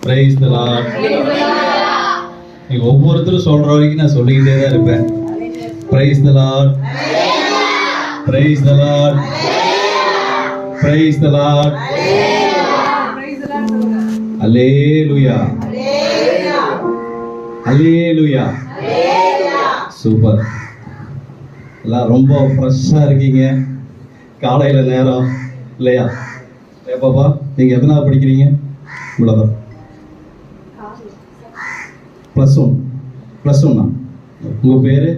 Praise the Lord. நீங்க ஒவ்வொருத்தரும் சொல்ற வரைக்கும் நான் சொல்லிக்கிட்டே தான் இருப்பேன். Praise the Lord, praise the Lord, praise the Lord. Hallelujah, hallelujah. Super. எல்லாம் ரொம்ப ஃப்ரெஷ்ஷா இருக்கீங்க. காலையில நேரம் இல்லையா? பாப்பா நீங்க எத்தனாவது படிக்கிறீங்க? இவ்வளவுதான். +1 தான். உங்க பேரு?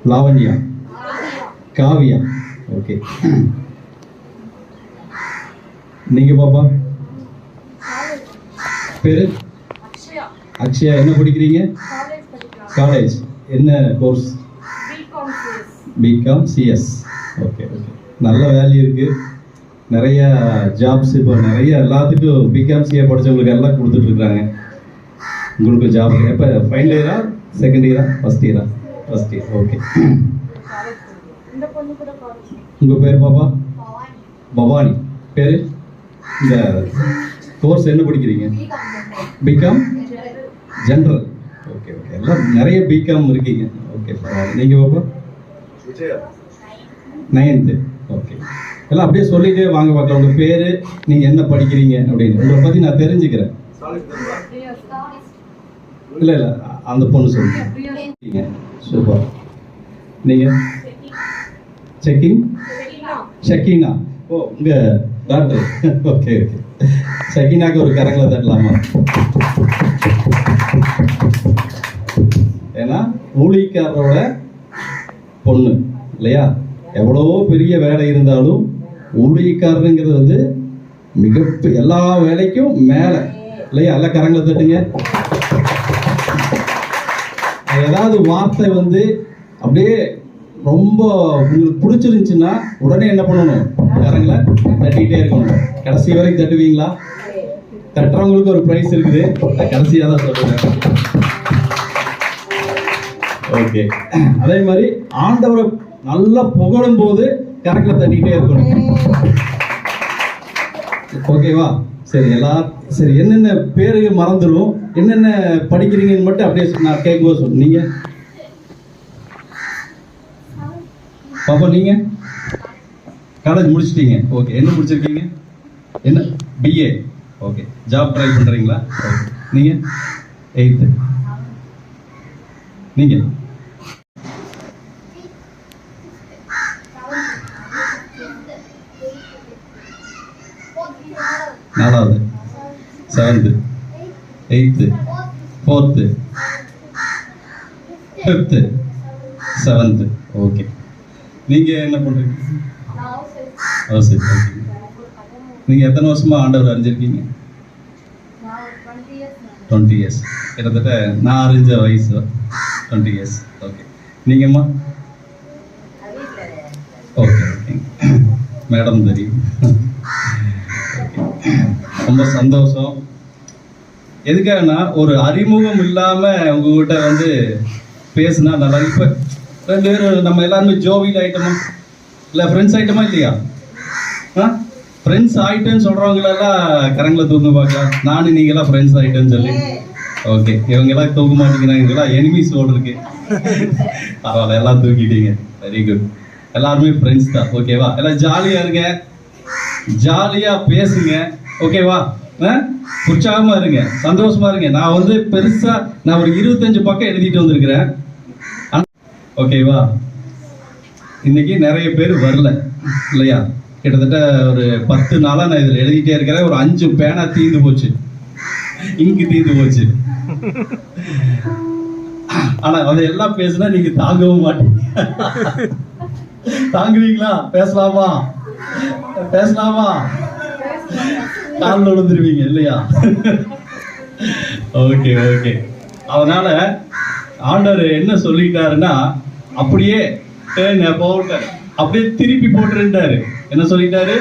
லாவண்யா, காவியா. ஓகே. நீங்க பாப்பா பேரு? அக்ஷயா. என்ன படிக்கிறீங்க? காலேஜ். என்ன course? B Com CS. Okay okay. நல்ல வேல்யூ இருக்கு. நிறைய ஜாப்ஸ் இப்போ நிறைய எல்லாத்துக்கும் பிகாம் சிஏ படித்தவங்களுக்கு எல்லாம் கொடுத்துட்டு இருக்காங்க. உங்களுக்கு ஜாப் எப்போ? ஃபைனல் இயரா, second year, first year? First year. Okay. உங்கள் பேர் பாப்பா? பவானி. பேர்? இந்த கோர்ஸ் என்ன படிக்கிறீங்க? B Com general. Okay okay. எல்லாம் நிறைய பிகாம் இருக்கீங்க. ஓகே பரவாயில்ல. நீங்கள் பாப்பா? 9th. ஓகே. எல்லாம் அப்படியே சொல்லிட்டே வாங்க பார்க்கலாம். உங்கள் பேர், நீங்கள் என்ன படிக்கிறீங்க அப்படின்னு உங்களை பற்றி நான் தெரிஞ்சுக்கிறேன். இல்லை இல்லை அந்த பொண்ணு சொல்லுங்க. சூப்பர். நீங்கள்? செக்கிங் ஷக்கீனா. ஓ உங்கள் டாக்டர். Okay okay. ஷக்கீனாக்கு ஒரு கரங்களை தட்டலாமா? ஏன்னா ஊழியக்காரரோட பொண்ணு இல்லையா? எவ்வளோ பெரிய வேலை இருந்தாலும் ஊழியக்காரருங்கிறது வந்து மிக எல்லா வேலைக்கும் மேலே இல்லையா? எல்லா கரங்களை தட்டுங்க. ஏதாவது வார்த்தை வந்து அப்படியே ரொம்ப உங்களுக்கு பிடிச்சிருந்துச்சுன்னா உடனே என்ன பண்ணணும்? கரங்களை தட்டிக்கிட்டே இருக்கணும். கடைசி வரைக்கும் தட்டுவீங்களா? தட்டுறவங்களுக்கு ஒரு ப்ரைஸ் இருக்குது. கடைசியாக தான் சொல்லுவேன். ஓகே. அதே மாதிரி ஆண்டவரை நல்லா புகழும் போது கரங்களை தட்டிக்கிட்டே இருக்கணும். ஓகேவா? சரி. சரி. என்னென்ன பேரு மறந்துடும், என்னென்ன படிக்கிறீங்கன்னு மட்டும் அப்படியே நான் கேட்கும்போது சொல்லு. நீங்க பாப்பா நீங்க காலேஜ் முடிச்சிட்டீங்க. ஓகே. என்ன முடிச்சிருக்கீங்க? என்ன? பிஏ. ஓகே. ஜாப் ட்ரை பண்றீங்களா? ஓகே. நீங்க 8th. நீங்க 4வது, 7th, 8th, 4th, 5th, 7th. Okay. நீங்க என்ன பண்றீங்க? சரி. நீங்க எத்தனை வருஷமா ஆண்டவர் அறிஞ்சிருக்கீங்க? 20 years. கிட்டத்தட்ட நான் அறிஞ்ச வயசு 20 years. ஓகே. நீங்கம்மா? Okay okay. மேடம் தெரியும். ரொம்ப சந்தோஷம். எதுக்காகனா ஒரு அறிமுகம் இல்லாம உங்ககிட்ட வந்து பேசுனா நல்லா. இப்ப 2 பேரும் நம்ம எல்லாருமே ஜோவியில் ஆயிட்டோமா இல்ல ஃப்ரெண்ட்ஸ் ஆயிட்டோமா இல்லையா? ஃப்ரெண்ட்ஸ் ஆயிட்டேன்னு சொல்றவங்களெல்லாம் கரங்களை தூங்க பார்க்கலாம். நானும் நீங்க எல்லாம் ஃப்ரெண்ட்ஸ் ஆயிட்டேன்னு சொல்லி. ஓகே. இவங்க எல்லாம் தூக்க மாட்டேங்கிறாங்க. இவங்கெல்லாம் எனிமீஸ் ஓடு இருக்கு. பரவாயில்ல, எல்லாம் தூக்கிட்டீங்க. Very good. எல்லாருமே ஃப்ரெண்ட்ஸ் தான். ஓகேவா? எல்லாம் ஜாலியா இருங்க, ஜாலியா பேசுங்க. ஓகேவா? உற்சாகமா இருங்க, சந்தோஷமா இருங்க. நான் வந்து பெருசா நான் ஒரு 25 பக்கம் எழுதிட்டு வந்திருக்கிறேன். ஓகேவா? இன்னைக்கு நிறைய பேர் வரல இல்லையா? கிட்டத்தட்ட ஒரு 10 நாளா நான் இதில் எழுதிட்டே இருக்கிறேன். ஒரு 5 பேனா தீர்ந்து போச்சு, இங்கு தீர்ந்து போச்சு. ஆனா அதையெல்லாம் பேசுனா நீங்க தாங்கவும் மாட்டீங்க. தாங்குவீங்களா? பேசலாமா? பேசலாமா? காலில் விழுந்துருவீங்க இல்லையா? Okay okay. அதனால ஆண்டவர் என்ன சொல்லிட்டாருன்னா, அப்படியே அப்படியே திருப்பி போட்டுருந்தாரு. என்ன சொல்லிட்டாரு?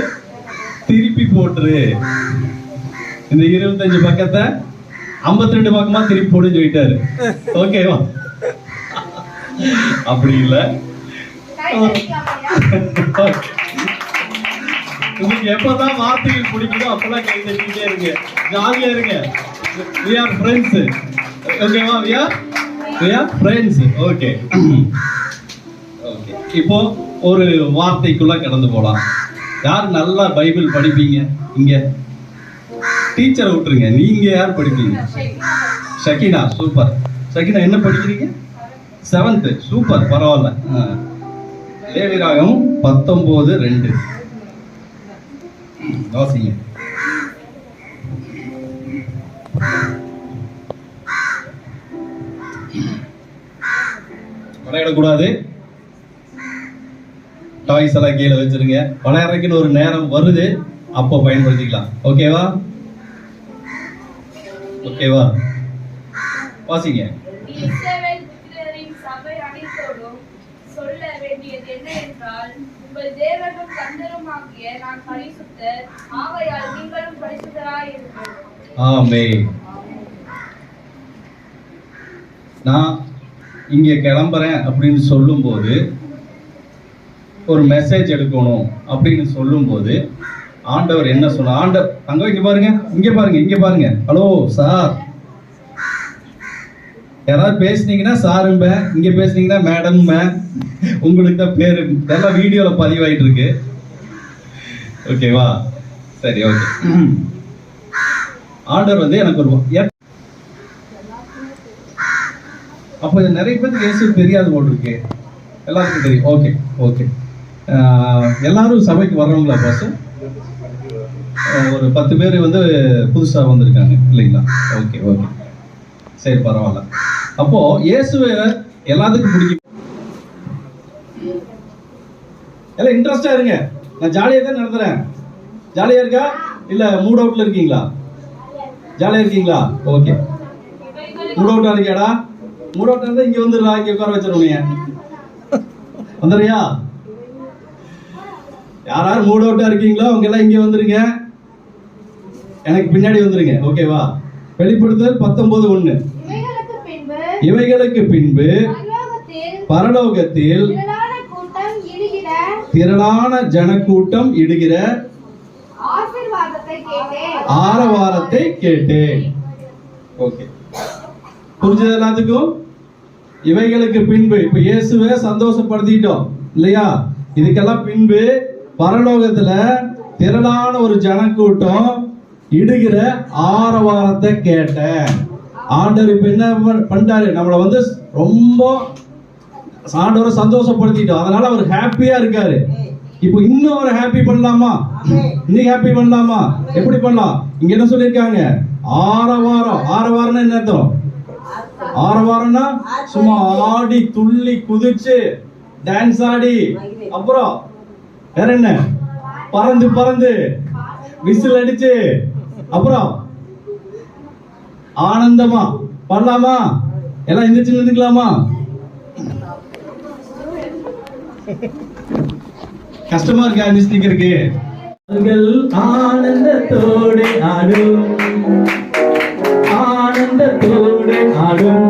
திருப்பி போட்டுரு. இந்த 25 பக்கத்தை 52 பக்கமா திருப்பி போடுன்னு சொல்லிட்டாரு. ஓகேவா? அப்படி இல்லை. உங்களுக்கு எப்பதான் வார்த்தைகள் பிடிக்குதோ அப்பதான் கை தட்டிட்டே இருங்க, ஜாலியா இருங்க. We are friends. ஓகேவா? we are friends. Okay okay. இப்போ ஒரு வார்த்தைக்குள்ள கடந்து போலாம். யார் நல்லா பைபிள் படிப்பீங்க இங்க? டீச்சரை விட்டுருங்க, நீங்க யார் படிப்பீங்க? ஷகினா, சூப்பர். ஷகினா என்ன படிக்கிறீங்க? 7th. சூப்பர், பரவாயில்ல. லேவியராகம் 19:2 வாசிங்க. விளையாடக்கூடாது, டாய்ஸ் எல்லாம் கீழே வச்சிருங்க. விளையாடுறதுக்குன்னு ஒரு நேரம் வருது, அப்போ பயன்படுத்திக்கலாம். ஓகேவா? ஓகேவா? வாசிங்க. சபை அனைத்தோடும் சொல்ல வேண்டியது என்ன என்றால், உங்கள் தேவனும் கர்த்தருமாகிய நான் பரிசுத்தர், ஆகையால் நீங்களும் பரிசுத்தராய் இருங்கள். ஆமென். நான் இங்க கிளம்புறேன் அப்படின்னு சொல்லும்போது, ஒரு மெசேஜ் எடுக்கணும் அப்படின்னு சொல்லும்போது ஆண்டவர் என்ன சொன்ன? அங்க இங்க பாருங்க, இங்க பாருங்க, இங்க பாருங்க. ஹலோ சார், யாராவது பேசுனீங்கன்னா சாரும்ப, இங்க பேசுனீங்கன்னா மேடம். உங்களுக்கு தான் பேரு எல்லாம் வீடியோல பதிவாயிட்டு இருக்கு. ஓகேவா? சரி, ஓகே. ஆண்டவர் வந்து எனக்கு ஒரு அப்போ நிறைய பேருக்கு இயேசு தெரியாது போல் இருக்கு. எல்லாருக்கும் தெரியும். Okay okay. எல்லாரும் சபைக்கு வர்றவங்களா பாஸ்? ஒரு 10 பேர் வந்து புதுசா வந்திருக்காங்க இல்லைங்களா? ஓகே ஓகே, சரி, பரவாயில்ல. அப்போ இயேசுவை எல்லாத்துக்கும் பிடிக்கும். எல்லாம் இன்ட்ரெஸ்டா இருங்க. நான் ஜாலியா தான் நடத்துறேன். ஜாலியா இருக்கா இல்ல மூட் அவுட்ல இருக்கீங்களா? ஜாலியா இருக்கீங்களா? ஓகே. மூட் அவுட்டா இருக்கியாடா? மூட் அவுட்டா இருந்தா இங்க வந்துடுறா, இங்க உட்கார வச்சிருவீங்க. வந்துடுறியா? யாராரு மூட் அவுட்டா இருக்கீங்களோ அவங்க எல்லாம் இங்க வந்துருங்க, எனக்கு பின்னாடி வந்துருங்க. ஓகேவா? வெளிப்படுத்தல் 19:1. இவைகளுக்கு பின்பு பரலோகத்தில் திரளான ஜனக்கூட்டம் இடுகிற ஆரவாரத்தை கேட்டேன். ஓகே, புரிஞ்சது எல்லாத்துக்கும்? இவைகளுக்கு பின்பு, இப்ப இயேசுவை சந்தோஷப்படுத்திட்டோம் இல்லையா? இதுக்கெல்லாம் பின்பு பரலோகத்துல திரளான ஒரு ஜனக்கூட்டம் இடுகிற ஆரவாரத்தை கேட்டேன். ஆண்டவர் இப்ப என்ன பண்ணிட்டாரு? நம்மளை வந்து ரொம்ப ஆண்டவரை சந்தோஷப்படுத்திட்டோம், அதனால அவர் ஹாப்பியா இருக்காரு. இப்போ இன்னும் ஒரு ஹாப்பி பண்ணலாமா? இன்னும் ஹாப்பி பண்ணலாமா? எப்படி பண்ணலாம்? இங்க என்ன சொல்லிருக்காங்க? ஆரவாரம். ஆரவாரம்னா என்ன அர்த்தம்? ஆரவாரம்னா சும்மா ஆடி துள்ளி குதிச்சு டான்ஸ் ஆடி, அப்புறம் வேற என்ன, பறந்து பறந்து விசில் அடிச்சு, அப்புறம் ஆனந்தமா பண்ணலாமா? எல்லாம் எந்திரிச்சு நின்றுக்கலாமா? கஷ்டமா இருக்கா நினைக்கிறதுக்கு? ஆனந்தத்தோடு ஆடும், ஆனந்தத்தோடு ஆடும்,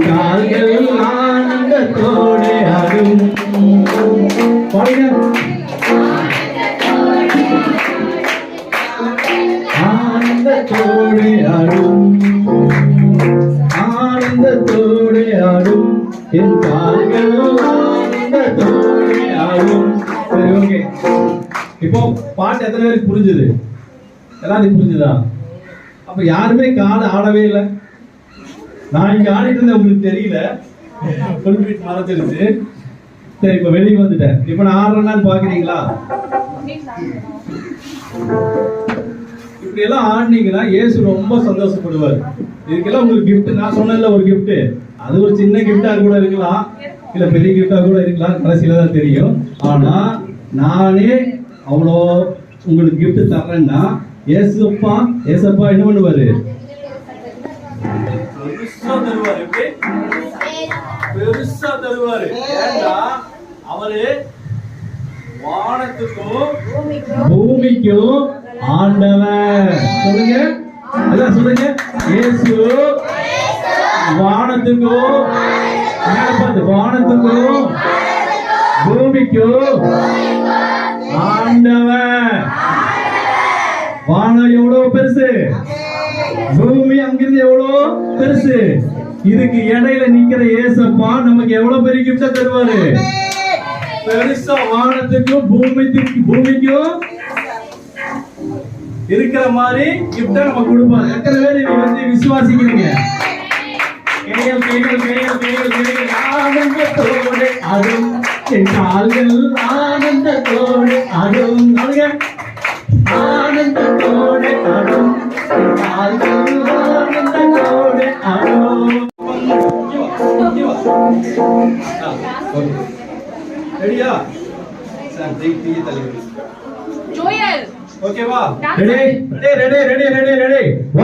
கால்கள் ஆனந்தத்தோடு ஆடும். பாருங்க, ஆனந்தத்தோடு ஆடும், ஆனந்தத்தோடு ஆடும், என் கால்கள் ஆனந்தத்தோடு ஆடும். சரி, ஓகே. இப்போ பாட்டு எத்தனை பேருக்கு புரிஞ்சுது? எல்லாத்துக்கும் புரிஞ்சுதா? அப்ப யாருமே காலை ஆடவே இல்லை. நான் இங்க ஆடிட்டு இருந்தேன், உங்களுக்கு தெரியல, மறைச்சிருச்சு. சரி, இப்ப வெளியே வந்துட்டேன். இப்ப நான் ஆடுறேன்னு பாக்குறீங்களா? இப்படி எல்லாம் ஆடினீங்கன்னா இயேசு ரொம்ப சந்தோஷப்படுவார். இதுக்கெல்லாம் உங்களுக்கு கிஃப்ட் நான் சொன்னேன்ல, ஒரு கிஃப்ட். அது ஒரு சின்ன கிஃப்டா கூட இருக்கலாம், இல்ல பெரிய கிஃப்டா கூட இருக்கலாம், கடைசியில தான் தெரியும். ஆனா நானே அவ்வளோ உங்களுக்கு கிஃப்ட் தர்றேன்னா ஏசப்பா என்ன பண்ணுவாரு? பெருசா தருவாரு. பெருசா தருவாரு. ஏன்னா அவரு வானத்துக்கும் பூமிக்கும் ஆண்டவர். சொல்லுங்க, எல்லாம் சொல்லுங்க. இயேசு வானத்துக்கும், வானத்துக்கும் பூமிக்கும் ஆண்டவர். வானம் எவ்வளவு பெருசு, பூமி அங்கிருந்து எவ்வளவு பெருசு. இதுக்கு இடையில நிக்கிற ஏசப்பா நமக்கு எவ்வளவு பெரிய கிஃப்ட தருவாரு. பெருசா வானத்துக்கும் பூமிக்கும் இருக்கிற மாதிரி கிஃப்ட நம்ம கொடுப்பாரு. எத்தனை பேர் இதை வந்து விசுவாசிக்கிறீங்க? ஆனந்தத்தோடு அடும் என் கால்கள் ஆனந்தத்தோடு அடும். ஆனந்தத்தோடு அடும் என் கால்கள் ஆனந்தத்தோடு அடும். ரெடியா? சார் தீ தலைவர் ஜோயல். ஓகேவா? Ready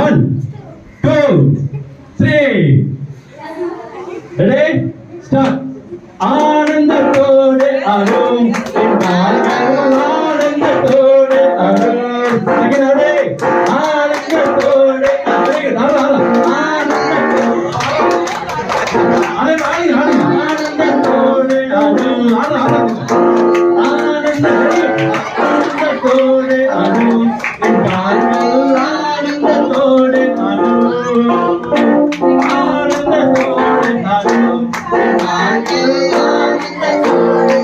1 2 3 ready start. ஆனந்தத்தோடு அடும் என் கால்கள் ஆனந்தத்தோடு அடும். ரெடி ஆனந்தத்தோடு அடும். ஆனந்தத்தோடு அடும். ஆனந்தத்தோடு அடும் என் கால்கள் ஆனந்தத்தோடு அடும். ஆனந்தத்தோடு அடும் என் கால்கள் ஆனந்தத்தோடு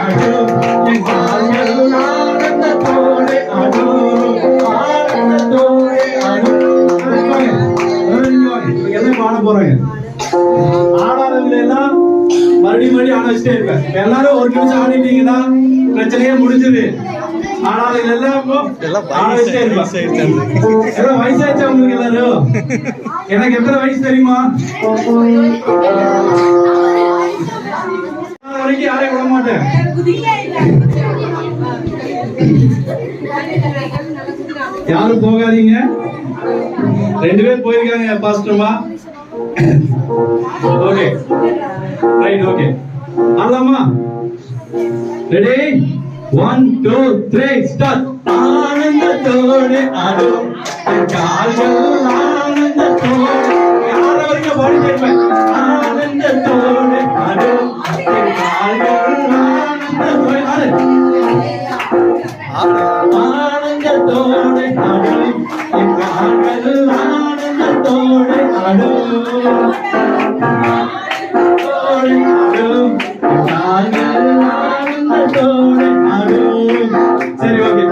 அடும். என் கால்கள் ஆனந்தத்தோடு அடும். ஆனந்தத்தோடு அடும். என்ன பாட போறாங்க? ஆடாதவங்க எல்லாம் மறுபடியும் ஆட வச்சுட்டே இருப்பேன். எல்லாரும் ஒரு நிமிஷம் ஆடிட்டீங்கன்னா பிரச்சனையே முடிஞ்சது. ஆடாதவங்க எல்லாம் ஆட வச்சுட்டே இருப்பேன். எல்லாம் வயசாச்சா உங்களுக்கு எல்லாரும்? எனக்கு எத்தனை வயசு தெரியுமா? வரைக்கும் யாரையும் விட மாட்டேன். யாரும் போகாதீங்க. 2 பேர் போயிருக்காங்க பாஸ்டர்மா. ஓகே ரைட் ஓகே ஆலாமா. Ready 1 2 3 start. ஆனந்தத்தோடு அடும் என் கால்கள் ஆனந்தத்தோடு. யார வரைக்கும் பாடி கேட்பேன். ஆனந்தத்தோடு அடும் என் கால்கள் ஆனந்தத்தோடு ஆனந்தத்தோடு அடும் என் கால்கள் ஆனந்தத்தோடு அடும். சரி ஓகே.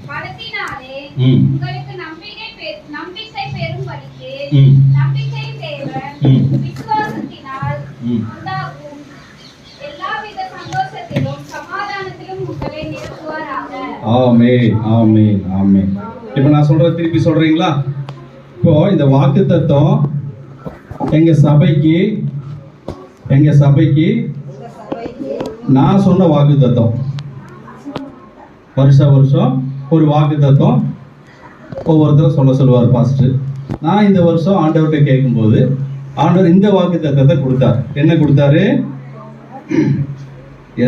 பணத்தினாலே உங்களுக்கு நம்பிக்கை பெறும்படிக்கு நம்பிக்கை தேவன் விசுவாசத்தினால் உண்டாகும் எல்லாவித சந்தோஷத்திலும் சமாதானத்திலும் உங்களை நிரப்புவாராக. ஆமென் ஆமென் ஆமென். இப்போ நான் சொல்றத திருப்பி சொல்றீங்களா? இப்போ இந்த வாக்குத்தத்தம் எங்க சபைக்கு நான் சொன்ன வாக்குத்தத்தம். வருஷம் ஒரு வாக்குத்தத்தம் ஒவ்வொருத்தரும் சொல்லுவார் பாஸ்டர். நான் இந்த வருஷம் ஆண்டவர்கிட்ட கேட்கும்போது ஆண்டவர் இந்த வாக்குத்தத்தத்தை கொடுத்தார். என்ன கொடுத்தாரு?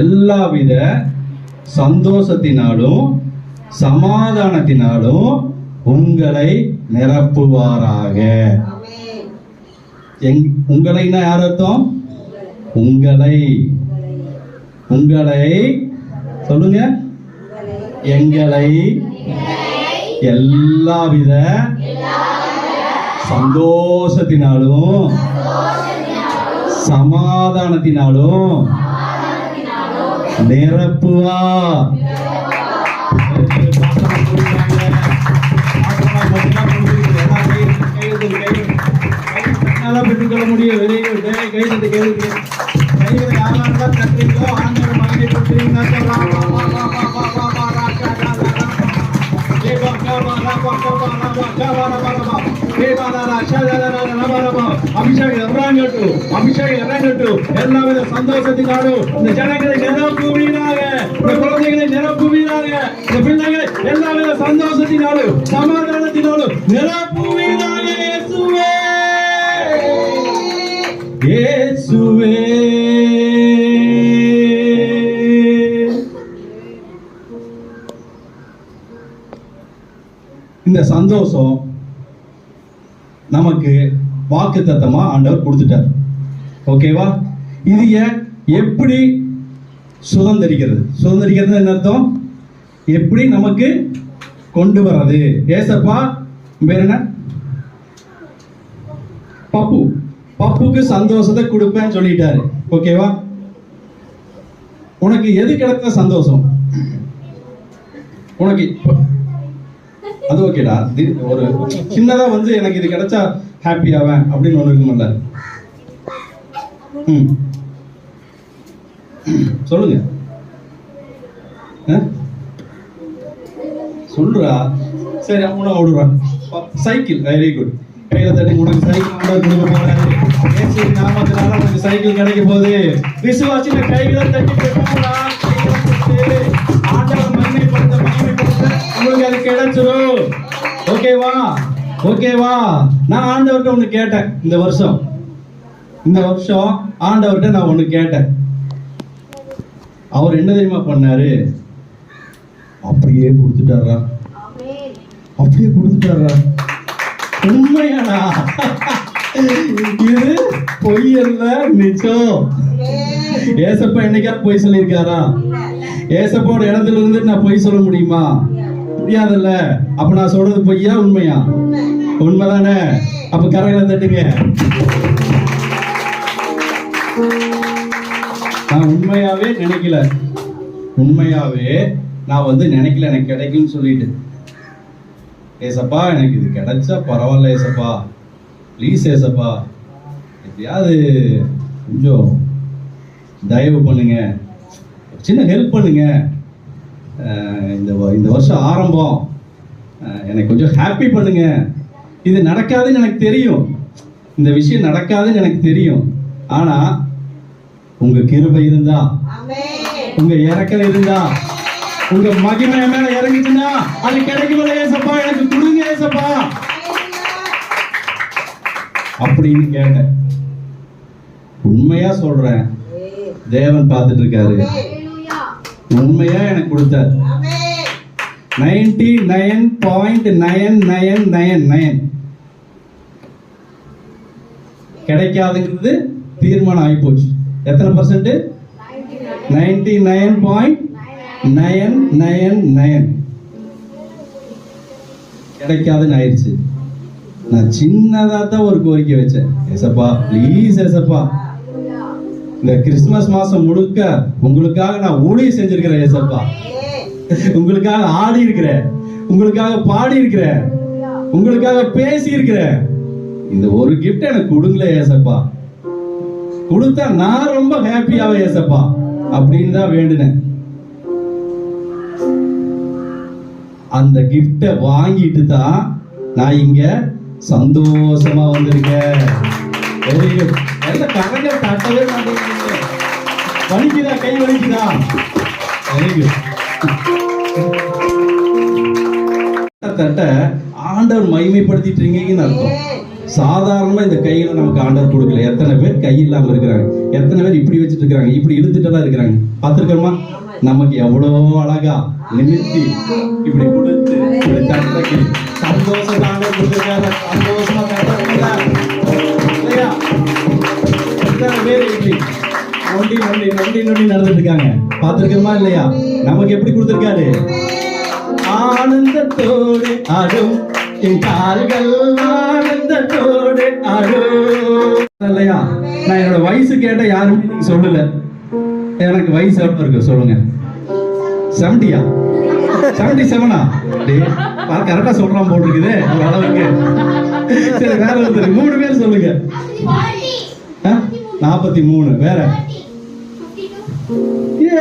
எல்லாவித சந்தோஷத்தினாலும் சமாதானத்தினாலும் உங்களை நிரப்புவாராக. உங்களைன்னா யார் அர்த்தம்? உங்களை சொல்லுங்க. எங்களை எல்லாவித சந்தோஷத்தினாலும் சமாதானத்தினாலும் நிரப்புவா. பெற்றுக்கொள்ள முடியும். Very good. கைது யாரெல்லாம் கற்றீங்களோ ஆண்டவர் மகிமை பற்றி ಅಭಿಷೇಕ ಇರಂಗಟ್ಟು, ಅಭಿಷೇಕ ಇರಂಗಟ್ಟು. எல்லாவித சந்தோஷத்தினாலும் இந்த ஜனங்களை நிரப்புவீராக, இந்த குழந்தைகளை நிரப்புவீராக, இந்த பிள்ளைகளை எல்லாவித சந்தோஷத்தினாலும் சமாதானத்தினாலும் நிரப்புவீராக. இயேசுவே, இயேசுவே. இந்த சந்தோஷம் நமக்கு வாக்குத்தத்தமா ஆண்டவர் கொடுத்துட்டார். ஓகேவா? இது எப்படி சுதந்திரிக்கிறது? சுதந்திரிக்கிறது என்ன அர்த்தம்? எப்படி நமக்கு கொண்டு வர்றது? ஏசப்பா பேர் என்ன? பப்பு. பப்புக்கு சந்தோஷத்தை கொடுப்பேன்னு சொல்லிட்டாரு. ஓகேவா? உனக்கு எது கிடைத்த சந்தோஷம்? உனக்கு அது ஓகேடா. ஒரு சின்னதா வந்து எனக்கு இது கிடைச்சா ஹாப்பி ஆவேன் அப்படின்னு ஒண்ணு இருக்கும்ல. சொல்லுங்க, சொல்றா. சரி, உன ஓடுறா. சைக்கிள். Very good. கையில தட்டி உனக்கு சைக்கிள் ஆண்டவர் கொடுக்க போறாரு. இயேசுவின் நாமத்தினால உனக்கு சைக்கிள் கிடைக்க போகுது. விசுவாசின கைகளை தட்டி பெற்றுடா. ஆண்டவர் மகிமைப்படுத்த உங்களுக்கு அது கிடைச்சிரும். ஓகேவா? ஓகேவா? நான் ஆண்டவர்கிட்ட ஒண்ணு கேட்டேன். இந்த வருஷம் ஆண்டவர்கிட்ட நான் ஒண்ணு கேட்டேன். அவர் என்ன தெரியுமா பண்ணாரு? அப்படியே கொடுத்துட்டாரா. அப்படியே கொடுத்துட்டாரா. உண்மையாடா. இது பொய் அல்ல, நிஜம். ஏசப்பா என்னைக்கா பொய் சொல்லியிருக்காரா? ஏசப்போட இடத்துல இருந்து நான் பொய் சொல்ல முடியுமா? முடியாதுல்ல. அப்ப நான் சொல்றது பொய்யா உண்மையா? உண்மைதானே? அப்ப கரையில தட்டுங்க. நான் உண்மையாவே நினைக்கல. உண்மையாவே நான் வந்து நினைக்கல எனக்கு கிடைக்கும்னு சொல்லிட்டு. ஏசப்பா எனக்கு இது கிடைச்சா பரவாயில்ல ஏசப்பா, ப்ளீஸ் ஏசப்பா, எப்படியாவது கொஞ்சம் தயவு பண்ணுங்க, சின்ன ஹெல்ப் பண்ணுங்க. இந்த வருஷம் ஆரம்பம் எனக்கு கொஞ்சம் ஹாப்பி பண்ணுங்க. இது நடக்காதுன்னு எனக்கு தெரியும். இந்த விஷயம் நடக்காதுன்னு எனக்கு தெரியும். ஆனா உங்க கிருபை இருந்தா, உங்க இறக்கம் இருந்தா, உங்க மகிமை மேல இறங்கிச்சுன்னா அது கிடைக்கும் ஏசப்பா, எனக்கு கொடுங்க ஏசப்பா அப்படின்னு கேட்டேன். உண்மையா சொல்றேன், தேவன் பார்த்துட்டு இருக்காரு. உண்மையா எனக்கு கொடுத்தார். 99.9999 கிடைக்காதுங்கிறது தீர்மானம் ஆயிப்போச்சு. எத்தனை பர்சன்ட்? 99.999 கிடைக்காதுன்னு ஆயிடுச்சு. நான் சின்னதா தான் ஒரு கோரிக்கை வச்சேன். ஏசப்பா ப்ளீஸ் ஏசப்பா, இந்த கிறிஸ்துமஸ் மாசம் முழுக்க உங்களுக்காக நான் ஊழியம் செஞ்சிருக்கிறேன் ஏசப்பா, உங்களுக்காக ஆடி இருக்கிறேன், உங்களுக்காக பாடி இருக்கிறேன், உங்களுக்காக பேசி இருக்கிறேன். இந்த ஒரு கிஃப்ட் எனக்கு கொடுங்களே ஏசப்பா, கொடுத்தா நான் ரொம்ப ஹாப்பியாவே ஏசப்பா அப்படின்னு தான் வேண்டினேன். அந்த கிஃப்ட வாங்கிட்டு தான் நான் இங்க சந்தோஷமா வந்திருக்கேன். Very good. எல்லாம் கரங்கள் தட்டவே மாட்டேங்குது. வலிக்குதா? கை வலிக்குதா? Very good. தட்ட ஆண்டவர் மகிமைப்படுத்திட்டு இருக்கீங்கன்னு அர்த்தம். சாதாரணமா இந்த கையில நமக்கு ஆண்டவர் கொடுக்கல. எத்தனை பேர் கை இல்லாம இருக்கிறாங்க, எத்தனை பேர் இப்படி வச்சுட்டு இருக்காங்க, இப்படி இழுத்துட்டெல்லாம் இருக்கிறாங்க. பார்த்துருக்கோமா? நமக்கு எவ்வளோ அழகா நிமித்தி இப்படி கொடுத்து இப்படி தட்டக்கு சந்தோஷம் ஆண்டவர் கொடுத்துருக்காரு. சந்தோஷமா தட்டா இல்லையா? எத்தனை பேர் இப்படி நொண்டி நொண்டி நொண்டி நொண்டி நடந்துட்டு இருக்காங்க. பார்த்துருக்கோமா இல்லையா? நமக்கு எப்படி கொடுத்துருக்காரு? ஆனந்தத்தோடு ஆடும் என் கால்கள், ஆனந்தத்தோடு ஆடும் இல்லையா? நான் என்னோட வயசு கேட்ட யாருமே நீங்க சொல்லல. எனக்கு வயசு எவ்வளவு இருக்கு சொல்லுங்க? 70யா? 77ஆ? கரெக்டா சொல்றான் போல் இருக்குது ஒரு அளவுக்கு. சரி, வேற ஒருத்தர் 3 பேர் சொல்லுங்க. 43. வேற?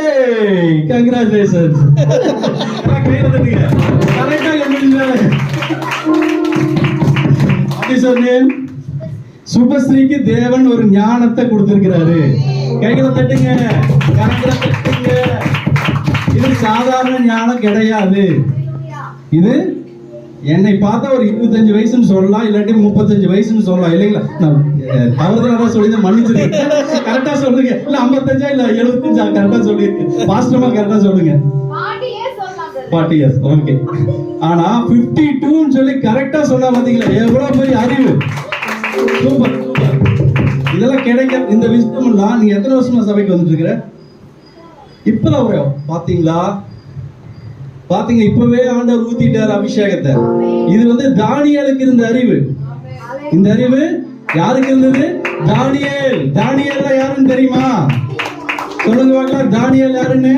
ஏய், கங்க்ராச்சுலேஷன்ஸ். கரெக்டா கண்டுபிடிச்சாரு. What is your name? சுபஸ்ரீக்கு தேவன் ஒரு ஞானத்தை கொடுத்திருக்கிறாரு. கைகளை தட்டுங்க, கரங்களை தட்டுங்க. இது சாதாரண ஞானம் கிடையாது. இது என்னை பார்த்தா ஒரு 25 வயசுன்னு சொல்லலாம், இல்லாட்டி 35 வயசுன்னு சொல்லலாம். இல்லைங்களா? நான் தவறுதலா சொல்லி மன்னிச்சிருக்கேன். கரெக்டா சொல்லுங்க. இல்ல 55 இல்ல 75 கரெக்டா சொல்லிருக்கேன். பாஸ்டமா கரெக்டா சொல்லுங்க. 40 years. ஓகே. ஆனா 52ன்னு சொல்லி கரெக்டா சொன்னா பாத்தீங்களா? எவ்வளவு பெரிய அறிவு. Super super. இதெல்லாம் கிடைக்க இந்த விஸ்டம் எல்லாம் நீங்க எத்தனை வருஷமா சபைக்கு வந்துட்டு இருக்கிற? இப்பதான் ஒரு பாத்தீங்களா? பாத்தீங்க, இப்பவே ஆண்டவர் ஊத்திட்டார் அபிஷேகத்தை. இது வந்து தானியேலுக்கு இருந்த அறிவு. இந்த அறிவு யாருக்கு இருந்தது? தானியேல். தானியேல் யாருன்னு தெரியுமா? சொல்லுங்க பார்க்கலாம். தானியேல் யாருன்னு?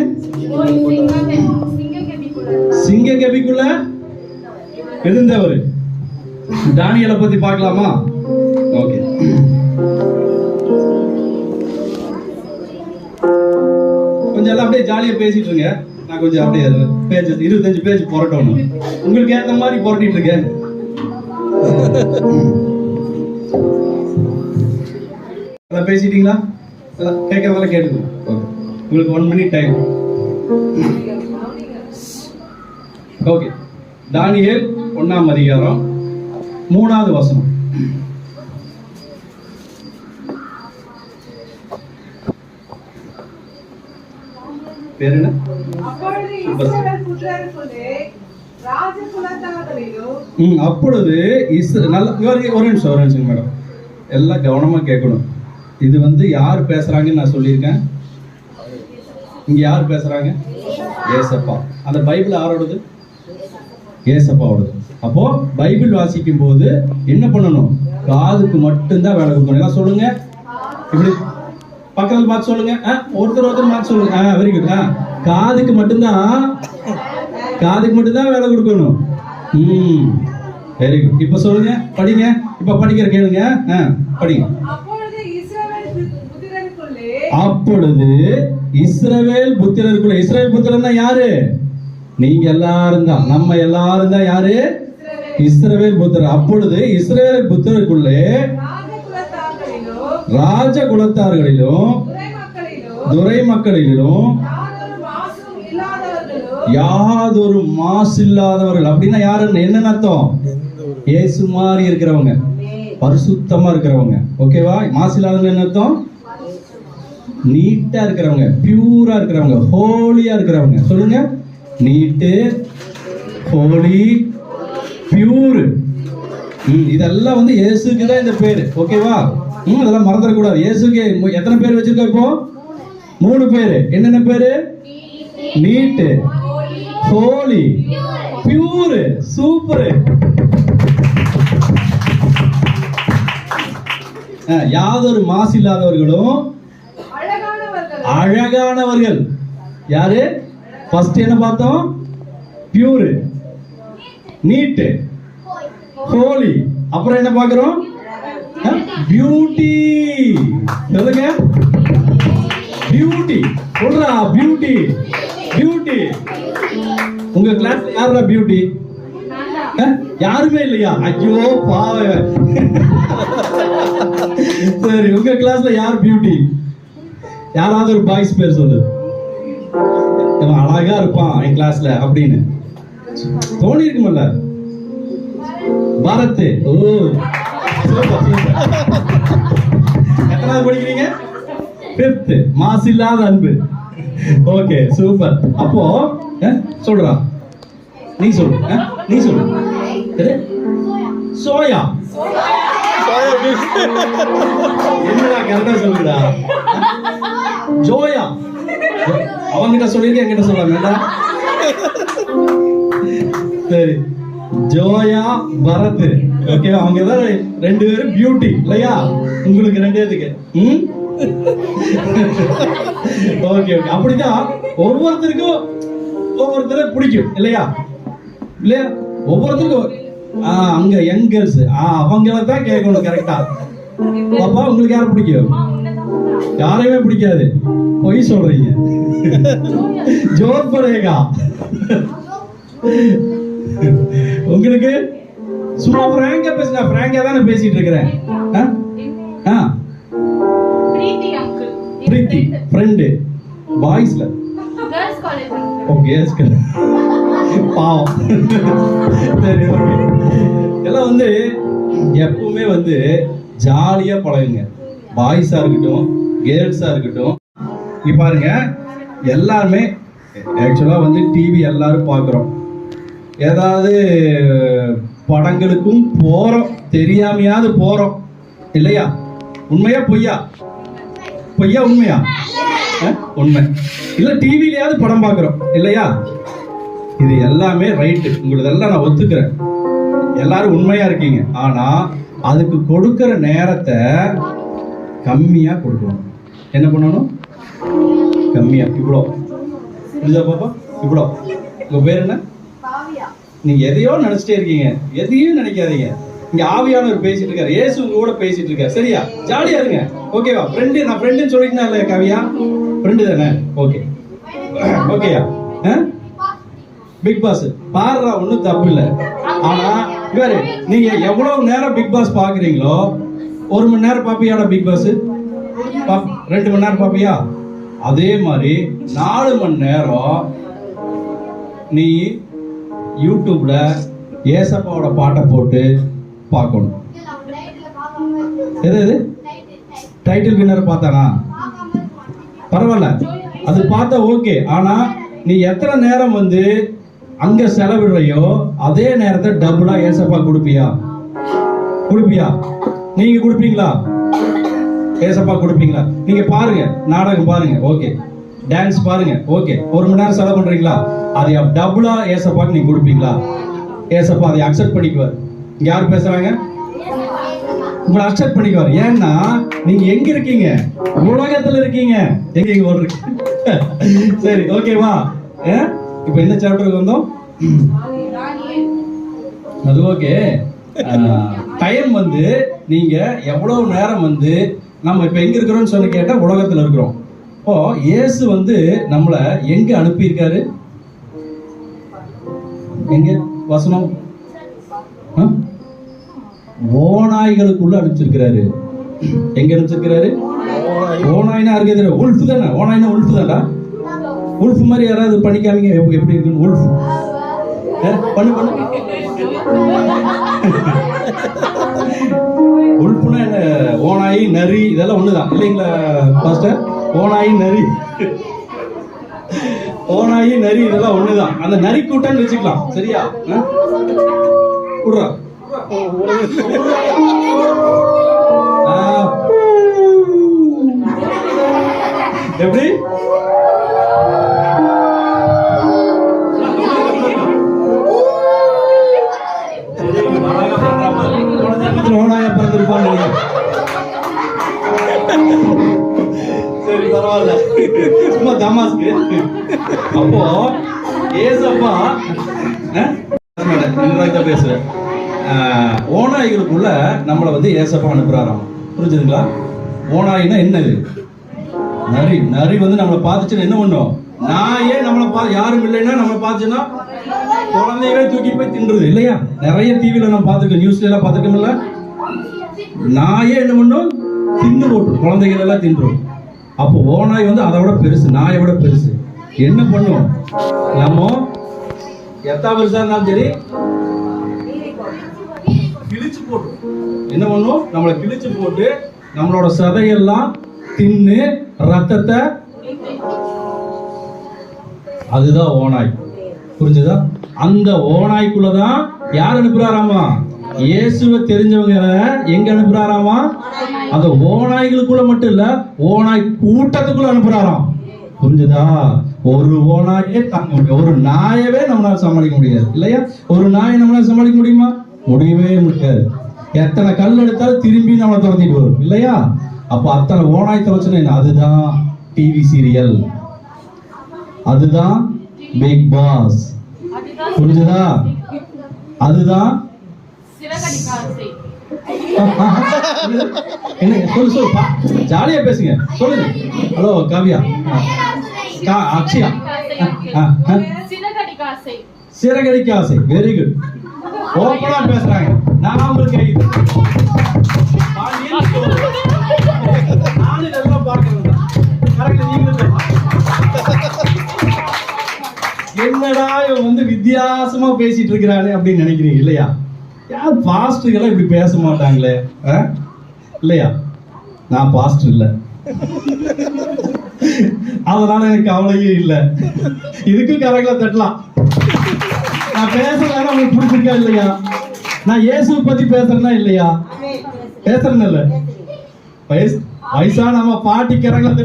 சிங்க கபிக்குள்ள இருந்தவர். தானியேலை பத்தி பார்க்கலாமா? ஓகே. கொஞ்சம் எல்லாம் அப்படியே ஜாலியா பேசிட்டு இருங்க. நான் கொஞ்சம் அப்படியே பேஜ் 25 பேஜ் புரட்டணும். உங்களுக்கு ஏத்த மாதிரி புரட்டிட்டு இருக்கேன். பேசிட்டீங்களா? கேட்கறதெல்லாம் கேட்டுக்கோ. உங்களுக்கு 1 minute டைம். ஓகே. தானியேல் 1ஆம் அதிகாரம் 3வது வசனம். பேர் என்ன? அப்பொழுது ஒரு நிமிஷம் மேடம், எல்லாம் கவனமா கேட்கணும். இது வந்து யார் பேசுறாங்கன்னு நான் சொல்லியிருக்கேன். இங்க யார் பேசுறாங்க? ஏசப்பா. அந்த பைபிள் யாரோடது? ஏசப்பாவோடது. அப்போ பைபிள் வாசிக்கும் போது என்ன பண்ணணும்? காதுக்கு மட்டும்தான் வேலை கொடுக்கணும். எல்லாம் சொல்லுங்க. இப்படி பக்கத்தில் பார்த்து சொல்லுங்க. ஒருத்தர் பார்த்து சொல்லுங்க. Very good. காதுக்கு மட்டும்தான் வேலை கொடுக்கணும். Very good. இப்ப சொல்லுங்க, படிங்க. இப்ப படிக்கிற கேளுங்க. படிங்க. அப்பொழுது இஸ்ரவேல் புத்திரருக்குள்ள, இஸ்ரவேல் புத்திரன்னா யாரு? நீங்க எல்லாரும் தான், நம்ம எல்லாரும் தான். யாரு? இஸ்ரவேல் புத்திரர். அப்பொழுது இஸ்ரவேல் புத்திரருக்குள்ளே ராஜ குலத்தார்களிலும் துரை மக்களிலும் யாதொரு மாசு இல்லாதவர்கள். அப்படின்னா யாருன்னு என்ன அர்த்தம்? இயேசு மாதிரி இருக்கிறவங்க, பரிசுத்தமா இருக்கிறவங்க. ஓகேவா? மாசு இல்லாதவங்க என்ன அர்த்தம்? நீட்டா இருக்கிறவங்க, பியூரா இருக்கிறவங்க, ஹோலியா இருக்கிறவங்க. சொல்லுங்க. நீட்டு, ஹோலி, பியூர். இதெல்லாம் வந்து இயேசுக்கு தான் இந்த பேரு. ஓகேவா? அதெல்லாம் மறந்துடக்கூடாது. இயேசுக்கு எத்தனை பேர் வச்சிருக்கோம் இப்போ? 3 பேரு. என்னென்ன பேரு? Neat, holy, pure. சூப்பர். யாதொரு மாசு இல்லாதவர்களும் அழகானவர்கள். யாரு? ஃபர்ஸ்ட் என்ன பார்த்தோம்? Pure, neat, holy. அப்புறம் என்ன பார்க்கிறோம்? பியூட்டி. சொல்லுங்க. பியூட்டி. சொல்றா. பியூட்டி. பியூட்டி. உங்க கிளாஸ்ல யாரா பியூட்டி? யாருமே இல்லையா? ஐயோ பாவம். சரி, உங்க கிளாஸ்ல யார் பியூட்டி? யாராவது ஒரு பாய்ஸ் பேர் சொல்லு. அழகா இருப்பான் என் கிளாஸ்ல அப்படின்னு தோணி இருக்குமல்ல? பாரத். ஓ, எத்தனாவது படிக்கிறீங்க? 5th. மாசு இல்லாத அன்பு. Okay, super. அப்போ சொல்றா, நீ சொல்லு. நீ சொல்லு. சோயா. என்னடா கரெக்டா சொல்லுடா. ஜோயா. அவங்கிட்ட சொல்லிருக்க, என்கிட்ட சொல்லாம. சரி, ஜோயா, பரத். ஓகே, அவங்க தான் 2 பேரும் பியூட்டி இல்லையா? உங்களுக்கு 2 பேருக்கு. ஓகே, அப்படிதான் ஒவ்வொருத்தருக்கும் ஒவ்வொருத்தரை பிடிக்கும் இல்லையா? இல்லையா? ஒவ்வொருத்தருக்கும் அங்க யங் கேர்ள்ஸ் அவங்கள தான் கேட்கணும் கரெக்டா. பாப்பா, உங்களுக்கு யாரை பிடிக்கும்? யாரையுமே பிடிக்காது. பொய் சொல்றீங்க. ஜோர் பரேகா. உங்களுக்கு சும்மா பிராங்கா பேசுங்க. பிராங்கா தானே பேசிட்டு இருக்கிறேன். பிரீத்தி ஃப்ரெண்டு. பாய்ஸ்ல கேர்ள்ஸ் காலேஜ் ஓகே பாவம். சரி ஓகே. எல்லாம் வந்து எப்பவுமே வந்து ஜாலியா பழகுங்க. பாய்ஸா இருக்கட்டும் கேர்ள்ஸா இருக்கட்டும். இங்க பாருங்க, எல்லாருமே ஆக்சுவலா வந்து டிவி எல்லாரும் பார்க்குறோம். ஏதாவது படங்களுக்கும் போறோம், தெரியாமையாவது போறோம் இல்லையா? உண்மையா பொய்யா? பொய்யா உண்மையா? உண்மை. இல்ல டிவிலயாவது படம் பார்க்குறோம் இல்லையா? இது எல்லாமே ரைட்டு, உங்களதெல்லாம் நான் ஒத்துக்கிறேன். எல்லாரும் உண்மையா இருக்கீங்க. ஆனா அதுக்கு கொடுக்கிற நேரத்தை கம்மியா கொடுக்கணும். என்ன பண்ணணும்? கம்மியா. இவ்வளோ புரியுதா பாப்பா? இவ்வளோ. உங்க பேர் என்ன? நீங்க எதையோ நினைச்சிட்டே இருக்கீங்க. எதையும் நினைக்காதீங்க. இங்க ஆவியானவர் பேசிட்டு இருக்காரு, இயேசு உங்க கூட பேசிட்டு இருக்காரு. சரியா? ஜாலியா இருங்க. ஓகேவா? ஃப்ரெண்டு, நான் ஃப்ரெண்டுன்னு சொல்லிட்டேன் இல்ல கவியா? ஃப்ரெண்டு தானே? ஓகே ஓகேயா? பிக் பாஸ் பாடுறா, ஒன்றும் தப்பு இல்லை. ஆனா இவரு நீங்க எவ்வளவு நேரம் பிக் பாஸ் பாக்குறீங்களோ, 1 மணி நேரம் பாப்பியாடா பிக் பாஸ்? 2 மணி நேரம் பாப்பியா? அதே மாதிரி 4 மணி நேரம் நீ யூடியூப்ல ஏசப்பாவோட பாட்டை போட்டு பார்க்கணும். எது டைட்டில் வின்னர் பார்த்தானா? பரவாயில்ல, அது பார்த்தா ஓகே. ஆனா நீ எத்தனை நேரம் வந்து அங்க செலவிடுறையோ அதே நேரத்தை டபுளா ஏசப்பா கொடுப்பியா? நீங்க கொடுப்பீங்களா? ஏசப்பா கொடுப்பீங்களா? நீங்க பாருங்க, நாடகம் பாருங்க, ஓகே. டான்ஸ் பாருங்க, ஓகே. 1 மணி நேரம் செலவு பண்றீங்களா? அதை டபுளா ஏசப்பாக்கு நீங்க கொடுப்பீங்களா? ஏசப்பா அதை அக்செப்ட் பண்ணிக்குவார். இங்க யார் பேசுறாங்க? உங்களை அக்செப்ட் பண்ணிக்குவார். ஏன்னா நீங்க எங்க இருக்கீங்க? உலகத்துல இருக்கீங்க. எங்க ஓடுறீங்க? சரி ஓகேவா? இப்ப என்ன சாப்டருக்கு வந்தோம்? அது ஓகே. டைம் வந்து நீங்க எவ்வளவு நேரம் வந்து நம்ம இப்ப எங்க இருக்கிறோம்னு சொல்லி கேட்டா உலகத்துல இருக்கிறோம். இப்போ இயேசு வந்து நம்மள எங்க அனுப்பி இருக்காரு? எங்க வசனம்? ஓநாய்களுக்குள்ள அனுப்பிச்சிருக்கிறாரு. எங்க அனுப்பிச்சிருக்கிறாரு? ஓநாய்னா இருக்கு தெரியும். உல்ஃப் தானே? ஓநாய்னா உல்ஃப் தான்டா. உல்ஃப் மாதிரி யாராவது பண்ணிக்காமீங்க. எப்படி இருக்குன்னு உல்ஃப் பண்ணு. உல்ஃப்னா என்ன? ஓநாய் நரி இதெல்லாம் ஒண்ணுதான் இல்லைங்களா பாஸ்டர்? ஓநாய் நரி இதெல்லாம் ஒண்ணுதான். அந்த நரி கூட்டம்னு வச்சுக்கலாம். சரியா? விடுறா. எப்படி? ஓநாயா பிறந்திருப்பாங்க. சரி பரவாயில்ல, சும்மா தமாஸ்க்கு. அப்போ ஏசப்பா பேசுறேன். ஓநாய்களுக்குள்ள நம்மளை வந்து ஏசப்பா அனுப்புறாராம். புரிஞ்சுதுங்களா? ஓநாய்னா என்னது? நரி வந்து நம்மளை பார்த்துச்சுன்னா என்ன பண்ணும்? நாயே நம்மளை யாரும் இல்லைன்னா நம்மளை பார்த்துச்சுன்னா குழந்தையவே தூக்கி போய் தின்றுது இல்லையா? நிறைய டிவில நம்ம பார்த்துருக்கோம், நியூஸ்ல எல்லாம் பார்த்துருக்கோம்ல. நாயே என்ன பண்ணும்? தின்னு போட்டு குழந்தைகள் எல்லாம் தின்றும். அப்போ ஓநாய் வந்து அதை விட பெருசு, நாயை விட பெருசு. என்ன பண்ணும்? நம்ம எத்தா பெருசா இருந்தாலும் சரி கிழிச்சு போட்டு என்ன பண்ணும்? நம்மளை கிழிச்சு போட்டு நம்மளோட சதையெல்லாம் தின்னு ரத்தத்தை. அதுதான் ஓநாய். புரிஞ்சுதா? அந்த ஓநாய்க்குள்ளதான் யார் அனுப்புறாராமா? இயேசுவை தெரிஞ்சவங்க எங்க அனுப்புறாராமா? அந்த ஓநாய்களுக்குள்ள மட்டும் இல்ல, ஓநாய் கூட்டத்துக்குள்ள அனுப்புறாராம். புரிஞ்சுதா? ஒரு ஓநாயே தாங்க முடியும். ஒரு நாயவே நம்மளால சமாளிக்க முடியாது இல்லையா? ஒரு நாயை நம்மளால சமாளிக்க முடியுமா? முடியவே முடியாது. எத்தனை கல் எடுத்தாலும் திரும்பி நம்மளை துரத்திட்டு வரும் இல்லையா? அப்ப அத்தனை ஓநாய் தொலைச்சுன்னா அதுதான் டிவி சீரியல், அதுதான் பிக் பாஸ். புரிஞ்சுதா? அதுதான் என்ன? சொல்லு ஜாலியா பேசுங்க. சொல்லுங்க. ஹலோ காவியா, அக்ஷயா, சிறகடிக்க ஆசை. Very good. ஓப்பனா பேசுறாங்க. நான் உங்களுக்கு நானும் இதெல்லாம் பார்க்கறது. என்னடா இவன் வந்து வித்தியாசமா பேசிட்டு இருக்கிறானே அப்படின்னு நினைக்கிறீங்க இல்லையா? யார் பாஸ்டர்கள்லாம் இப்படி பேச மாட்டாங்களே, இல்லையா? நான் பாஸ்டர் இல்லை, அதனால எனக்கு கவலையும் இல்லை. இதுக்கும் கரெக்டா தட்டலாம். நான் பேசுறேன்னா உங்களுக்கு பிடிச்சிருக்கா இல்லையா? நான் இயேசுவை பத்தி பேசுறேன்னா இல்லையா? பேசுறேன்னு இல்ல, வயசான நம்ம பாட்டி கரங்களை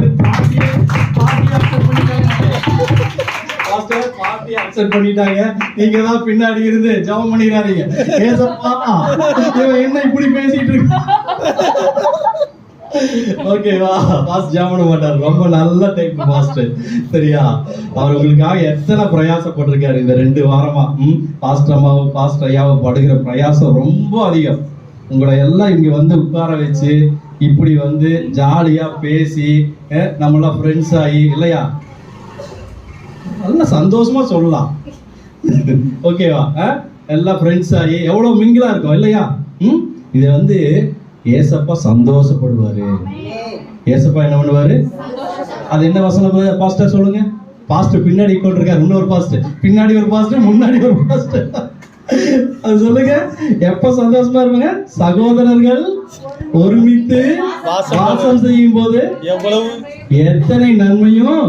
பாட்டி அக்செப்ட் பண்ணிட்டாங்க. நீங்க தான் பின்னாடி இருந்து ஜெபம் பண்ணிடாதீங்க. ஏசப்பா இவன் என்ன இப்படி பேசிட்டு இருக்கு. ஓகேவா? பாஸ்ட் ஜாமன மாட்டார், ரொம்ப நல்ல டைப் பாஸ்ட். சரியா? அவர் உங்களுக்காக எத்தனை பிரயாசப்பட்டிருக்காரு இந்த 2 வாரமா. பாஸ்டர் அம்மாவும் பாஸ்டர் ஐயாவும் படுகிற பிரயாசம் ரொம்ப அதிகம். உங்களை எல்லாம் இங்க வந்து உட்கார வச்சு இப்படி வந்து ஜாலியா பேசி நம்மள ஃப்ரெண்ட்ஸ் ஆகி இல்லையா, நல்ல சந்தோஷமா சொல்லலாம். ஓகேவா? எல்லாம் ஃப்ரெண்ட்ஸ் ஆகி எவ்வளவு மிங்கிலா இருக்கும் இல்லையா? இது வந்து ஏசப்பா சந்தோஷப்படுவாரு. ஏசப்பா என்ன பண்ணுவாரு? அது என்ன வசனம் பாஸ்டர் சொல்லுங்க? பாஸ்டர் பின்னாடி கொண்டிருக்காரு, இன்னொரு பாஸ்டர் பின்னாடி ஒரு பாஸ்டர் முன்னாடி ஒரு பாஸ்டர். அது சொல்லுங்க, எப்ப சந்தோஷமா இருப்பாங்க? சகோதரர்கள் ஒருமித்து வாசம் செய்யும் போது எத்தனை நன்மையும்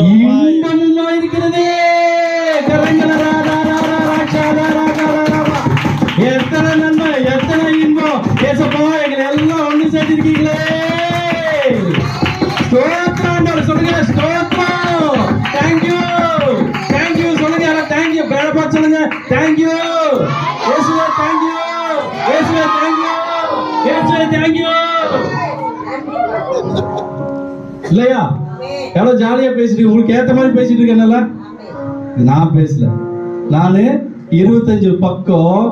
இன்பமுமா இருக்கிறதே. எத்தனை நன்மை, எத்தனை இன்பம். ஏசப்பா எங்களை எல்லாம் ஒண்ணு சேர்த்திருக்கீங்களே. ஸ்தோத்திரம் சொல்லுங்க, ஸ்தோத்திரம். தேங்க்யூ, தேங்க்யூ சொல்லுங்க, தேங்க்யூ. பேரப்பா சொல்லுங்க, தேங்க்யூ. இயேசுவே தேங்க்யூ, இயேசுவே தேங்க்யூ, இயேசுவே தேங்க்யூ. இல்லையா? எவ்வளவு ஜாலியா பேசிட்டு, உங்களுக்கு ஏத்த மாதிரி பேசிட்டு இருக்கேன்ல. நான் பேசல, நானு 25 பக்கம்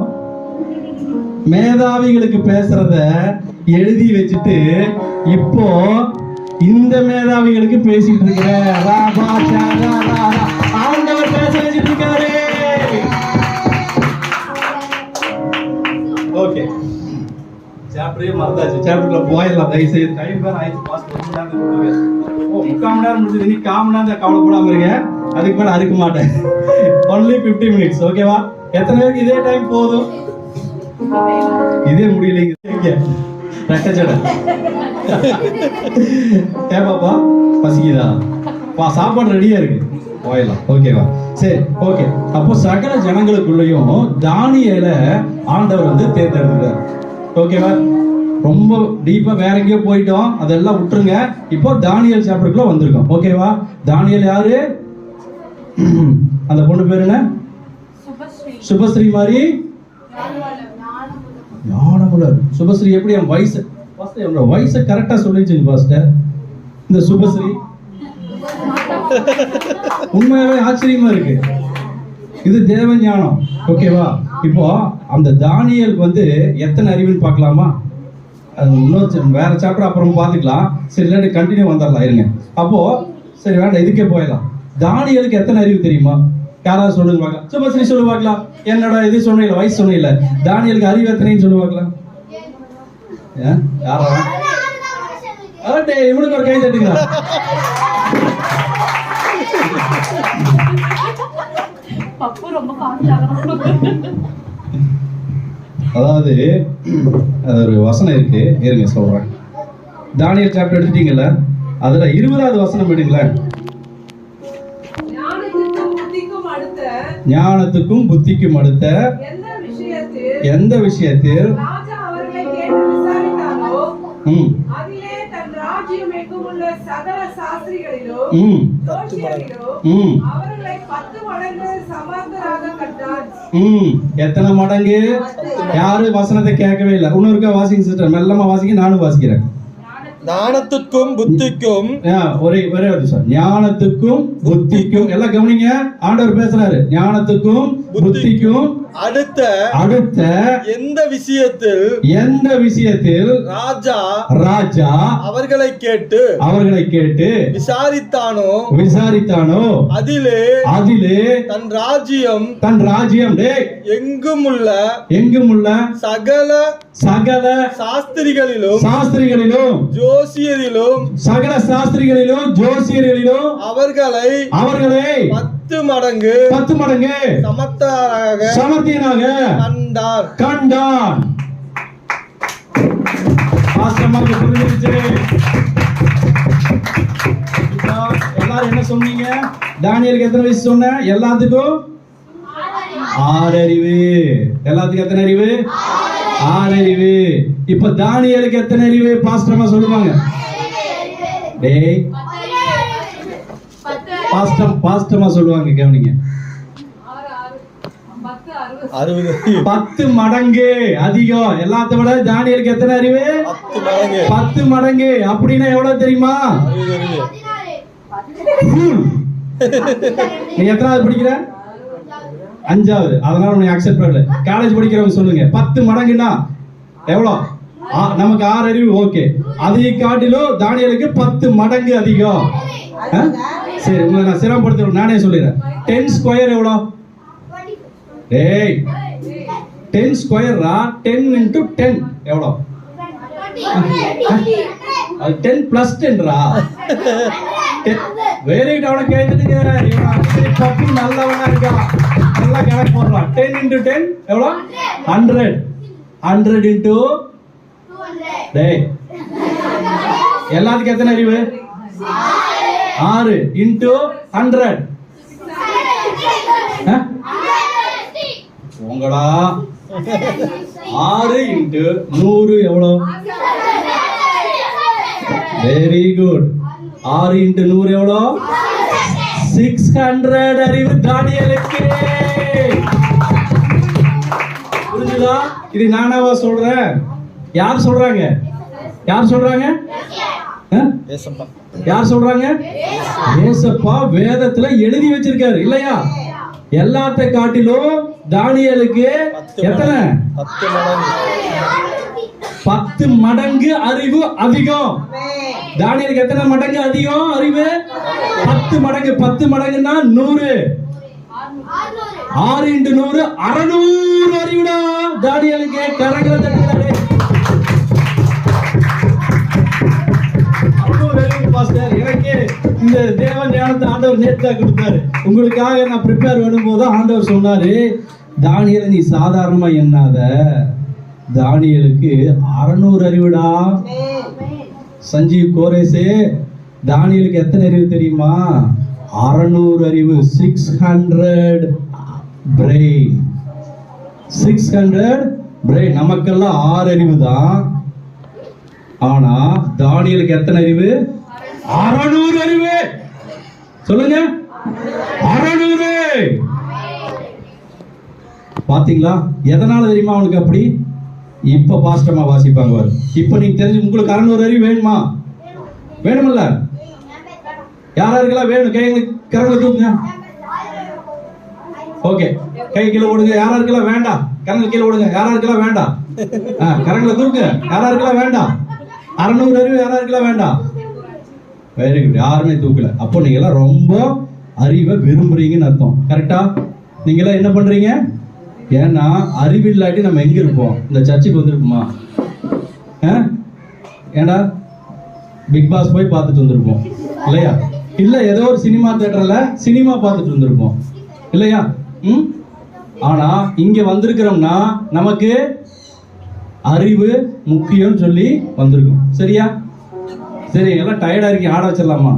மேதாவிகளுக்கு பேசுறத எழுதி வச்சுட்டு இப்போ இந்த மேதாவிகளுக்கு பேசிட்டு இருக்கிறேன். ஆண்டவர் பேச வச்சுட்டு இருக்காரு. ஓகே, சாப்டரே மறந்தாச்சு. சாப்டர்ல போயிடலாம். தயவு செய்து டைம் வேற ஆயிடுச்சு. பாஸ்ட் 3 மணி நேரம் முடிஞ்சது. நீ 1/4 மணி நேரம் கவலைப்படாம இருங்க. அதுக்கு மேல அறுக்க மாட்டேன். Only 50 minutes. ஓகேவா? எத்தனை பேருக்கு இதே டைம் போதும்? இதே முடியலைங்க. ரெட்டச்சடை ஏப்பாப்பா பசிக்குதா? சாப்பாடு ரெடியா இருக்கு, போயிடலாம். ஓகேவா? சரி, ஓகே. அப்போ சகல ஜனங்களுக்குள்ளயும் தானியேலை ஆண்டவர் வந்து தேர்ந்தெடுக்கிறார். ஓகேவா? ரொம்ப டீப்பா வேற எங்கேயோ போயிட்டோம், அதெல்லாம் விட்டுருங்க. இப்போ தானியேல் சாப்டருக்குள்ள வந்திருக்கோம். ஓகேவா? தானியேல் யாரு? அந்த பொண்ணு பேரு என்ன? சுபஸ்ரீ மாதிரி ஞானமுலர். சுபஸ்ரீ எப்படி? என் வயசு வயசை கரெக்டா சொல்லிச்சுங்க பாஸ்டர். இந்த சுபஸ்ரீ உண்மையாவே ஆச்சரியமா இருக்கு. இது தேவ ஞானம். ஓகேவா? இப்போ அந்த தானியேல் வந்து எத்தனை அறிவுன்னு பார்க்கலாமா? இன்னொரு வேற சாப்டர் அப்புறம் பார்த்துக்கலாம். சரி, இல்லாட்டி கண்டினியூ வந்துடலாம். இருங்க. அப்போ சரி, வேண்டாம், இதுக்கே போயிடலாம். தானியேலுக்கு எத்தனை அறிவு தெரியுமா? யாராவது சொல்லுங்க பார்க்கலாம். சுபஸ்ரீ சொல்லு பார்க்கலாம். என்னோட இது சொன்ன வயசு சொன்ன தானியேலுக்கு அறிவு எத்தனைன்னு சொல்லு பார்க்கலாம். யாரா? இவனுக்கு ஒரு கை தட்டுங்களா? அதாவது ஒரு வசனம் இருக்கு, இருங்க சொல்றேன். தானியேல் சாப்டர் எடுத்துட்டீங்கல்ல, அதுல 20வது வசனம் எடுங்களேன். ஞானத்துக்கும் புத்திக்கும் அடுத்த எந்த விஷயத்தில் எத்தனை மடங்கு? யாரு வசனத்தை கேட்கவே இல்லை. இன்னொருக்கா வாசிங்க சிஸ்டர், மெல்லமா வாசிங்க, நானும் வாசிக்கிறேன். ஞானத்துக்கும் புத்திக்கும் ஒரே ஒரு நிமிஷம். ஞானத்துக்கும் புத்திக்கும், எல்லாம் கவனிங்க. ஆண்டவர் பேசுறாரு. ஞானத்துக்கும் புத்திக்கும் அடுத்த எந்த விஷயத்தில் ராஜா அவர்களை கேட்டு விசாரித்தானோ அதிலே தன் ராஜ்யம் எங்கும் உள்ள சகல சாஸ்திரிகளிலும் சாஸ்திரிகளிலும் ஜோசியரிலும் சகல சாஸ்திரிகளிலும் ஜோசியர்களிலும் அவர்களை 10 மடங்கு சமர்த்தியனாக கண்டான். வாஸ்தவமாக புரிஞ்சிருச்சு. இப்போ எல்லாரும் என்ன சொன்னீங்க? தானியேலுக்கு எத்தனை வயசு சொன்ன? எல்லாத்துக்கும் 6 அறிவு. எல்லாத்துக்கும் எத்தனை அறிவு? 6 அறிவு. இப்ப தானியேலுக்கு எத்தனை அறிவு? பாஸ்டர்மா சொல்லுவாங்க. டேய் பாஸ்டர்மா சொல்லுவாங்க, கவனிங்க. 10 மடங்கு அதிகம். எல்லாத்த விட தானியேலுக்கு எத்தனை அறிவு? 10 மடங்கு. அப்படின்னா எவ்வளவு தெரியுமா? நீ எத்தனாவது படிக்கிற? 5வது. அதனால உன்னை அக்செப்ட் பண்ணல. காலேஜ் படிக்கிறவங்க சொல்லுங்க. 10 மடங்குன்னா எவ்வளவு? நமக்கு 6 அறிவு. ஓகே, அதை காட்டிலும் தானியேலுக்கு 10 மடங்கு அதிகம். சரி, உங்களை நான் சிரமப்படுத்த நானே சொல்லிடுறேன். 10 ஸ்கொயர் எவ்வளோ? டேய் 10 ஸ்கொயரா? 10 into 10 எவ்வளோ? அது 10 plus 10ரா? Very good. அவனை கேட்டுட்டுங்க. பப்பு நல்லவனா இருக்கா? நல்லா கணக்கு போடுறான். 10 into 10 எவ்வளோ? 100. 100 into டேய் எல்லாத்துக்கும் எத்தனை அறிவு? 6 into 100. உங்களா 6 into 100 எவ்வளோ? Very good. 6 into 100 எவ்வளோ? 600 அறிவு தானியேலுக்கு. புரிஞ்சுதா? இது நானாவா சொல்றேன்? யார் சொல்றாங்க? யார் சொல்றாங்க? யார் சொல்றாங்க? ஏசப்பா வேதத்துல எழுதி வச்சிருக்காரு இல்லையா? எல்லாத்த காட்டிலும் தானியேலுக்கு எத்தனை? 10 மடங்கு அறிவு அதிகம். தானியேலுக்கு எத்தனை மடங்கு அதிகம் அறிவு? 10 மடங்கு. 10 மடங்குன்னா 100. 6 into 100 600 அறிவுடா தானியேலுக்கு. கரங்களை தட்டுகிறாரு. எனக்கு இந்த தேவ ஞானத்தை ஆண்டவர் நேர்த்தா கொடுத்தாரு. உங்களுக்காக நான் ப்ரிப்பேர் பண்ணும்போது ஆண்டவர் சொன்னாரு, தானியேலை நீ சாதாரணமா எண்ணாத, தானியேலுக்கு 600 அறிவுடா. சஞ்சீவ் கோரேசே, தானியேலுக்கு எத்தனை அறிவு தெரியுமா? 600 அறிவு. 600 பிரெயின். 600 பிரெயின். நமக்கெல்லாம் 6 அறிவு தான். ஆனா தானியேலுக்கு எத்தனை அறிவு? 600 அறிவு. சொல்லுங்க, 600. பாத்தீங்களா? எதனால தெரியுமா அவனுக்கு அப்படி? இப்ப பாஸ்டமா வாசிப்பாங்க. இப்ப நீங்க தெரிஞ்சு உங்களுக்கு 600 அறிவு வேணுமா? வேணுமில்ல? யாராருக்கெல்லாம் வேணும்? கரங்களை தூக்குங்க. ஓகே, கை கீழே ஓடுங்க. யாராருக்கெல்லாம் வேண்டாம்? கரங்களை கீழே ஓடுங்க. யாராருக்கெல்லாம் வேண்டாம்? கரங்களை தூக்குங்க. யாராருக்கெல்லாம் வேண்டாம்? 600 அறிவு யாராருக்கெல்லாம் வேண்டாம்? Very good. யாருமே தூக்கல. அப்போ நீங்க எல்லாம் ரொம்ப அறிவை விரும்புறீங்கன்னு அர்த்தம். கரெக்டா? நீங்க எல்லாம் என்ன பண்றீங்க? ஏன்னா அறிவில்லாட்டி நம்ம எங்க இருப்போம்? இந்த சர்ச்சுக்கு வந்திருப்போமா? ஏண்டா பிக் பாஸ் போய் பார்த்துட்டு வந்திருப்போம் இல்லையா? இல்ல ஏதோ ஒரு சினிமா தியேட்டர்ல சினிமா பார்த்துட்டு வந்திருப்போம் இல்லையா? ஆனா இங்க வந்திருக்கிறோம்னா நமக்கு அறிவு முக்கியம் சொல்லி வந்திருக்கும். சரியா? சரி, எல்லாம் டயர்டா இருக்கீங்க. ஆட வச்சிடலாமா?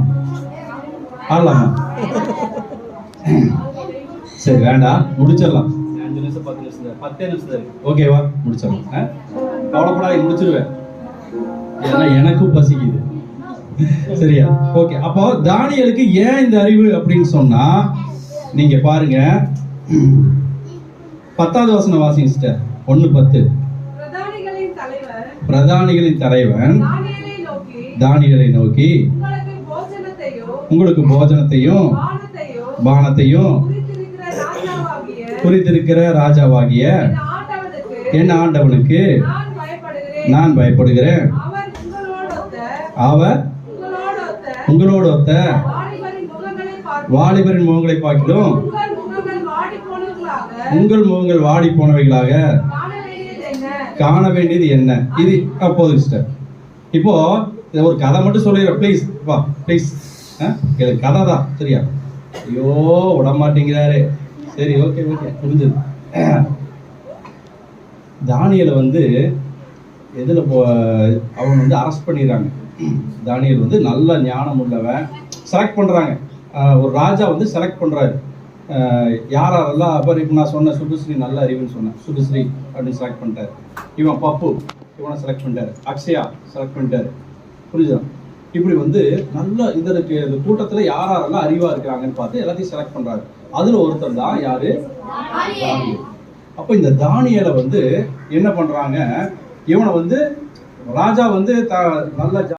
ஆடலாமா? சரி, வேண்டாம், முடிச்சிடலாம். 5 நிமிஷம் 10 நிமிஷம் 10 நிமிஷம் இருக்கு. ஓகேவா? முடிச்சிடலாம். கவலைப்படாத, முடிச்சிருவேன். ஏன்னா எனக்கும் பசிக்குது. சரியா? ஓகே. அப்போ தானியேலுக்கு ஏன் இந்த அறிவு அப்படின்னு சொன்னா, நீங்க பாருங்க 10வது வசனம் வாசிங்க சிஸ்டர். 1:10. பிரதானிகளின் தலைவன் தானியேலை நோக்கி உங்களுக்கு போஜனத்தையும் பானத்தையும் குறித்திருக்கிற ராஜாவாகிய என் ஆண்டவனுக்கு நான் பயப்படுகிறேன். அவர் உங்களோட ஒத்த வாலிபரின் முகங்களை பார்க்கிலும் உங்கள் முகங்கள் வாடி போனவைகளாக காண வேண்டியது என்ன இது போதும் சிஸ்டர். இப்போ இதை ஒரு கதை மட்டும் சொல்லிடுறேன் ப்ளீஸ். வா ப்ளீஸ், கதை தான் சரியா? ஐயோ விட மாட்டேங்கிறாரு. சரி ஓகே ஓகே புரிஞ்சது. தானியேலை வந்து எதில் அவங்க வந்து அரெஸ்ட் பண்ணிடுறாங்க. தானியேல் வந்து நல்ல ஞானம் உள்ளவன், செலக்ட் பண்ணுறாங்க. ஒரு ராஜா வந்து செலக்ட் பண்ணுறாரு யாரெல்லாம். அப்போ இப்போ நான் சொன்ன சுபஸ்ரீ நல்ல அறிவுன்னு சொன்னேன், சுபஸ்ரீ அப்படின்னு செலக்ட் பண்ணிட்டாரு. இவன் பப்பு இவனை செலக்ட் பண்ணிட்டாரு. அக்ஷயா செலக்ட் பண்ணிட்டாரு. புரியுதா? இப்படி வந்து நல்ல இதற்கு இந்த கூட்டத்தில் யாரெல்லாம் அறிவாக இருக்கிறாங்கன்னு பார்த்து எல்லாத்தையும் செலக்ட் பண்ணுறாரு. அதில் ஒருத்தர் தான் யாரு? தானியேல். அப்போ இந்த தானியேலை வந்து என்ன பண்ணுறாங்க, இவனை வந்து ராஜா வந்து நல்ல